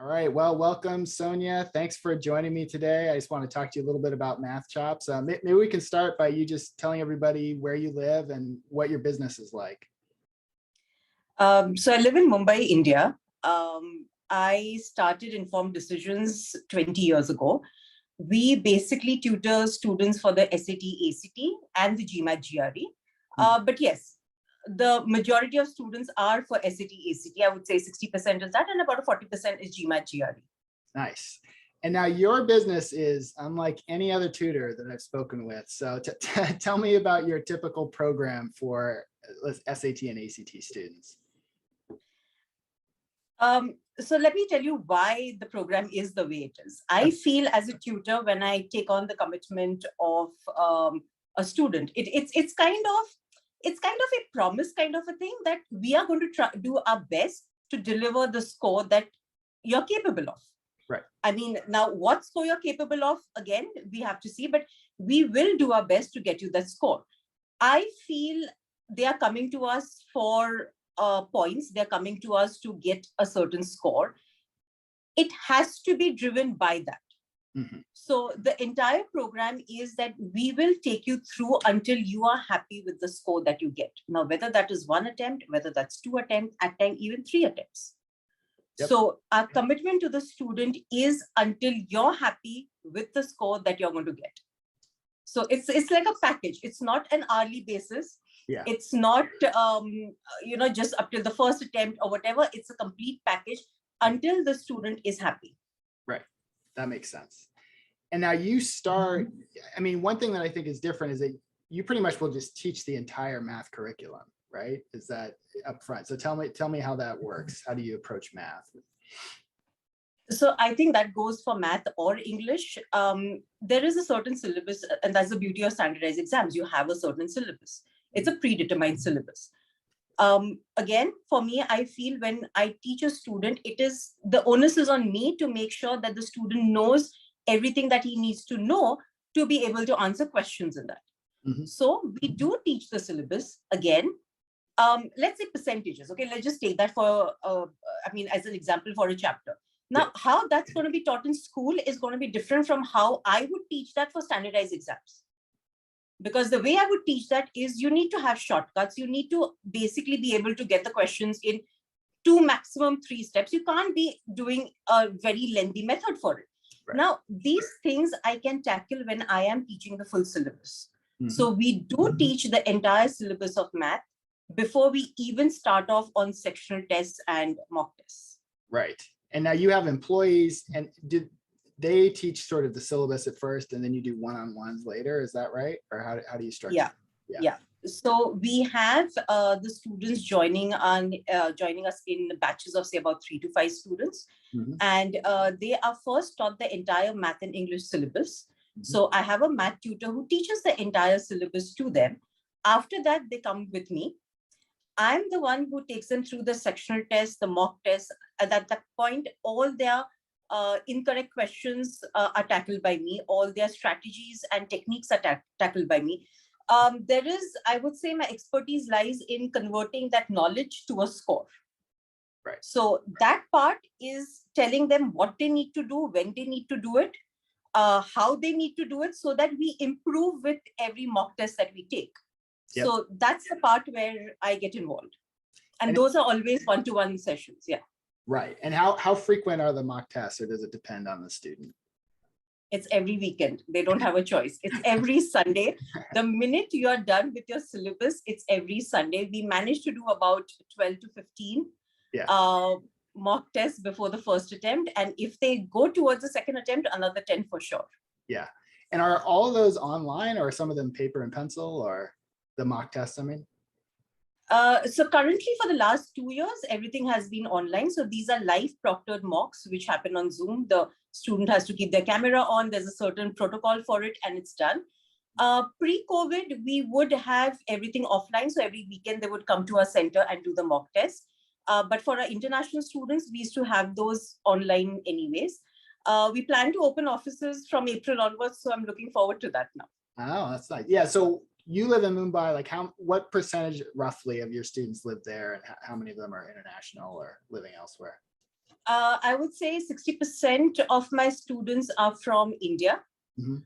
All right, well, welcome, Sonya. Thanks for joining me today. I just want to talk to you a little bit about Mathchops. Maybe we can start by you just telling everybody where you live and what your business is like. So I live in Mumbai, India. I started Informed Decisions 20 years ago. We basically tutor students for the SAT, ACT, and the GMAT, GRE. But yes, the majority of students are for SAT, ACT. I would say 60% is that, and about 40% is GMAT, GRE. Nice. And now your business is unlike any other tutor that I've spoken with. So tell me about your typical program for SAT and ACT students. So let me tell you why the program is the way it is. I feel as a tutor, when I take on the commitment of a student, it's kind of a promise kind of a thing that we are going to do our best to deliver the score that you're capable of. Right. I mean, now what score you're capable of, again, we have to see, but we will do our best to get you that score. I feel they are coming to us for points. They're coming to us to get a certain score. It has to be driven by that. Mm-hmm. So the entire program is that we will take you through until you are happy with the score that you get. Now, whether that is 1 attempt, whether that's 2 attempts, at time even 3 attempts. Yep. So our commitment to the student is until you're happy with the score that you're going to get. So it's like a package. It's not an hourly basis. Yeah. It's not, just up till the first attempt or whatever. It's a complete package until the student is happy. Right. That makes sense. And now you start, I mean, one thing that I think is different is that you pretty much will just teach the entire math curriculum, right? Is that up front? So tell me how that works. How do you approach math? So I think that goes for math or English. There is a certain syllabus, and that's the beauty of standardized exams. You have a certain syllabus. It's a predetermined syllabus. Again, for me, I feel when I teach a student, the onus is on me to make sure that the student knows everything that he needs to know to be able to answer questions in that. Mm-hmm. So we do teach the syllabus again. Let's say percentages. Okay, let's just take that for, as an example for a chapter. Now, how that's going to be taught in school is going to be different from how I would teach that for standardized exams. Because the way I would teach that is you need to have shortcuts. You need to basically be able to get the questions in 2, maximum 3 steps. You can't be doing a very lengthy method for it. Right. Now, these things I can tackle when I am teaching the full syllabus. Mm-hmm. So we do teach the entire syllabus of math before we even start off on sectional tests and mock tests. Right. And now you have employees, and did they teach sort of the syllabus at first and then you do one-on-ones later? Is that right? Or how do you structure? Yeah. So we have the students joining us in batches of say about 3 to 5 students. Mm-hmm. And they are first taught the entire math and English syllabus. Mm-hmm. So I have a math tutor who teaches the entire syllabus to them. After that, they come with me. I'm the one who takes them through the sectional tests, the mock tests. At that point, all their incorrect questions are tackled by me. All their strategies and techniques are tackled by me. I would say my expertise lies in converting that knowledge to a score. Right. So that part is telling them what they need to do, when they need to do it, how they need to do it, so that we improve with every mock test that we take. Yep. So that's the part where I get involved. And those are always one-to-one sessions. Yeah. Right. And how frequent are the mock tests, or does it depend on the student? It's every weekend. They don't have a choice. It's every Sunday. The minute you are done with your syllabus, it's every Sunday. We managed to do about 12 to 15 mock tests before the first attempt. And if they go towards the second attempt, another 10 for sure. Yeah. And are all of those online, or are some of them paper and pencil, or the mock tests, I mean? So currently for the last 2 years, everything has been online. So these are live proctored mocks, which happen on Zoom. The student has to keep their camera on. There's a certain protocol for it, and it's done. Pre-COVID, we would have everything offline. So every weekend they would come to our center and do the mock test. But for our international students, we used to have those online anyways. We plan to open offices from April onwards. So I'm looking forward to that now. Oh, that's nice. Yeah. So you live in Mumbai, like what percentage roughly of your students live there, and how many of them are international or living elsewhere? I would say 60% of my students are from India. Mhm.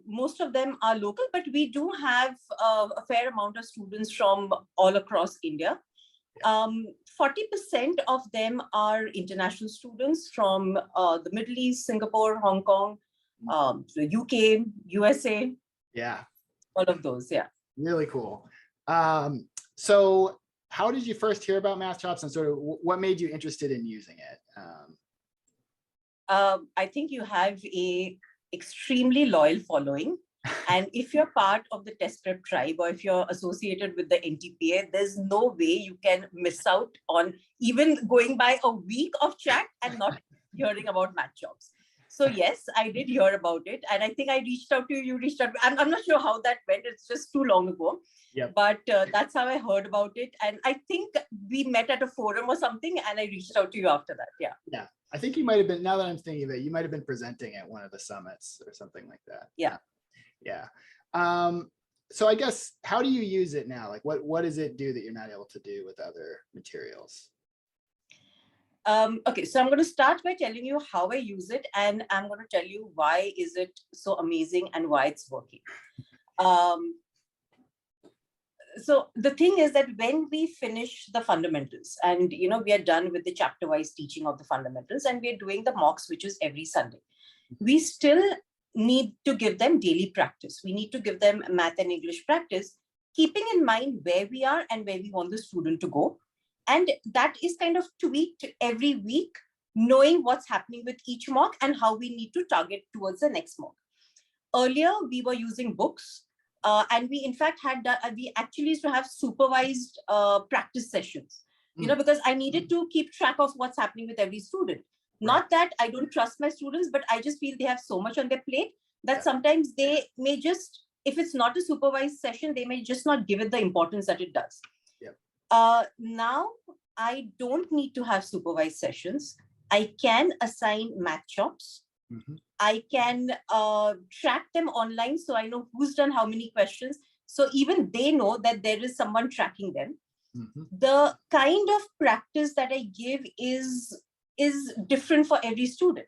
Most of them are local, but we do have a fair amount of students from all across India. 40% of them are international students from the Middle East, Singapore, Hong Kong, the UK, USA, Yeah, all of those. Yeah. really cool. So how did you first hear about Mathchops, and sort of what made you interested in using it? I think you have a extremely loyal following. And if you're part of the test prep tribe, or if you're associated with the NTPA, there's no way you can miss out on even going by a week of chat and not hearing about Mathchops. So yes, I did hear about it. And I think I reached out to you, you reached out. I'm not sure how that went. It's just too long ago. Yep. But that's how I heard about it. And I think we met at a forum or something, and I reached out to you after that. Yeah. Yeah, I think you might have been, now that I'm thinking of it, you might have been presenting at one of the summits or something like that. Yeah. Yeah. So I guess, how do you use it now? Like, what does it do that you're not able to do with other materials? Okay, so I'm going to start by telling you how I use it, and I'm going to tell you why is it so amazing and why it's working. So the thing is that when we finish the fundamentals, and we are done with the chapter-wise teaching of the fundamentals, and we are doing the mocks, which is every Sunday, we still need to give them daily practice. We need to give them math and English practice, keeping in mind where we are and where we want the student to go. And that is kind of tweaked every week, knowing what's happening with each mock and how we need to target towards the next mock. Earlier, we were using books, and we in fact we actually used to have supervised practice sessions, because I needed to keep track of what's happening with every student. Not that I don't trust my students, but I just feel they have so much on their plate that sometimes they may just, if it's not a supervised session, they may just not give it the importance that it does. Now, I don't need to have supervised sessions. I can assign Mathchops. I can track them online, so I know who's done how many questions. So even they know that there is someone tracking them. The kind of practice that I give is different for every student.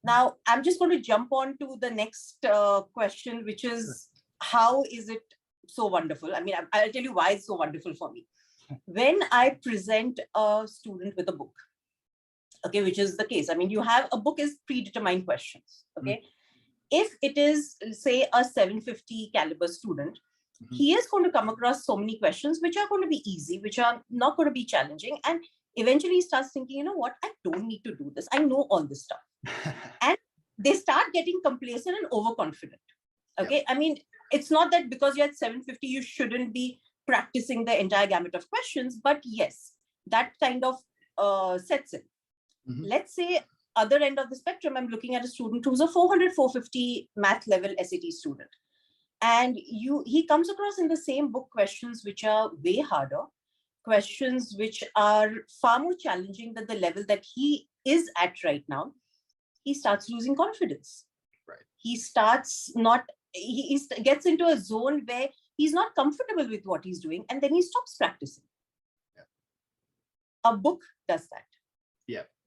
Now, I'm just going to jump on to the next question, which is, how is it so wonderful? I mean, I'll tell you why it's so wonderful for me. When I present a student with a book, okay, which is the case. I mean, you have a book is predetermined questions, okay? If it is, say, a 750 caliber student, he is going to come across so many questions which are going to be easy, which are not going to be challenging. And eventually he starts thinking, you know what, I don't need to do this. I know all this stuff. And they start getting complacent and overconfident. Okay. I mean, it's not that because you're at 750, you shouldn't be practicing the entire gamut of questions, but yes, that kind of sets in. Let's say other end of the spectrum, I'm looking at a student who's a 400, 450 math level SAT student. And he comes across in the same book questions which are way harder, questions which are far more challenging than the level that he is at right now. He starts losing confidence. He starts not, he gets into a zone where he's not comfortable with what he's doing, and then he stops practicing. A book does that.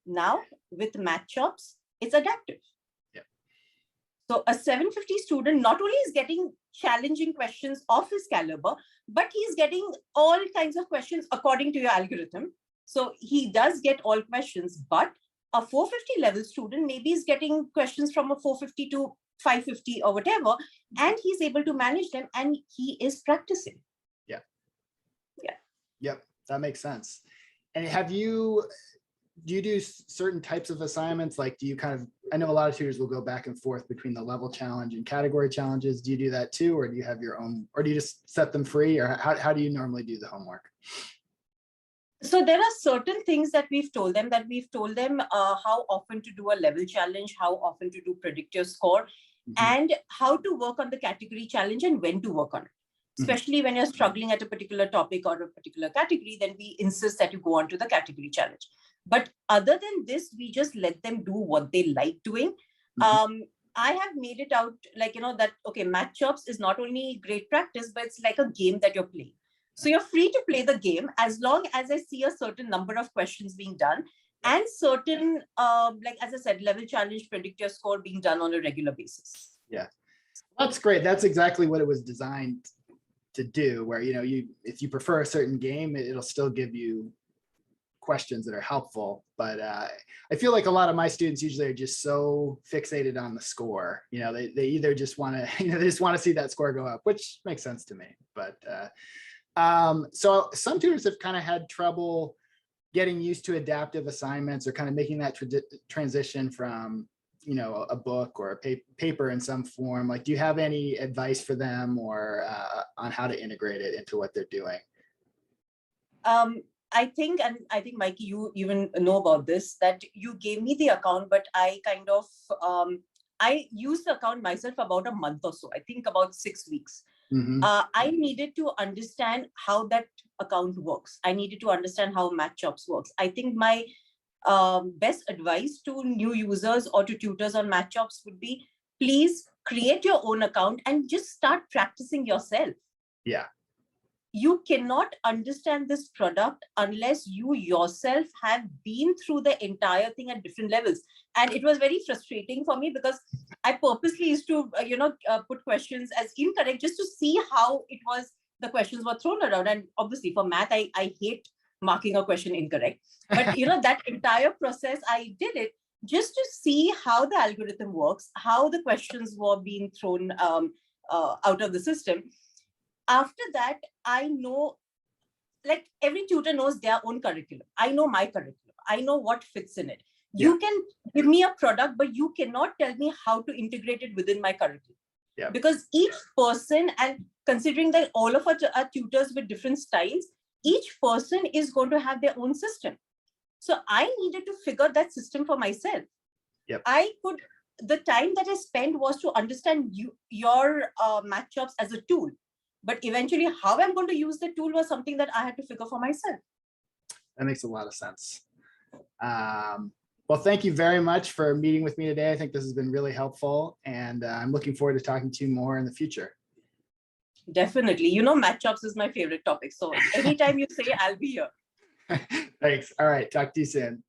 Now with Mathchops, it's adaptive. So a 750 student not only is getting challenging questions of his caliber, but he's getting all kinds of questions according to your algorithm. So he does get all questions, but a 450 level student maybe is getting questions from a 450 to 550 or whatever, and he's able to manage them, and he is practicing. Yep, that makes sense. And do you do certain types of assignments? Like, do you kind of, I know a lot of tutors will go back and forth between the level challenge and category challenges. Do you do that too? Or do you have your own, or do you just set them free? Or how do you normally do the homework? So there are certain things that we've told them how often to do a level challenge, how often to do predict your score, and how to work on the category challenge and when to work on it. Especially when you're struggling at a particular topic or a particular category, then we insist that you go on to the category challenge. But other than this, we just let them do what they like doing. I have made it out like, that, okay, Mathchops is not only great practice, but it's like a game that you're playing. So you're free to play the game as long as I see a certain number of questions being done. and certain, like as I said, level challenge, predict your score being done on a regular basis. Yeah, that's great. That's exactly what it was designed to do, where, if you prefer a certain game, it'll still give you questions that are helpful. But I feel like a lot of my students usually are just so fixated on the score. They either just want to, they just want to see that score go up, which makes sense to me. But so some tutors have kind of had trouble getting used to adaptive assignments, or kind of making that transition from, a book or a paper in some form. Like, do you have any advice for them, or on how to integrate it into what they're doing? I think Mikey, you even know about this, that you gave me the account, but I kind of, I used the account myself for about a month or so, I think about 6 weeks. I needed to understand how that account works. I needed to understand how Mathchops works. I think my best advice to new users or to tutors on Mathchops would be, please create your own account and just start practicing yourself. Yeah. You cannot understand this product unless you yourself have been through the entire thing at different levels. And it was very frustrating for me, because I purposely used to, put questions as incorrect just to see how the questions were thrown around. And obviously for math, I hate marking a question incorrect. But, that entire process, I did it just to see how the algorithm works, how the questions were being thrown out of the system. After that, I know, like every tutor knows their own curriculum. I know my curriculum. I know what fits in it. Yeah. You can give me a product, but you cannot tell me how to integrate it within my curriculum. Yeah. Because each person, and considering that all of us are tutors with different styles, each person is going to have their own system. So I needed to figure that system for myself. Yep. The time that I spent was to understand your Mathchops as a tool. But eventually, how I'm going to use the tool was something that I had to figure for myself. That makes a lot of sense. Well, thank you very much for meeting with me today. I think this has been really helpful, and I'm looking forward to talking to you more in the future. Definitely. Mathchops is my favorite topic. So anytime you say, I'll be here. Thanks. All right. Talk to you soon.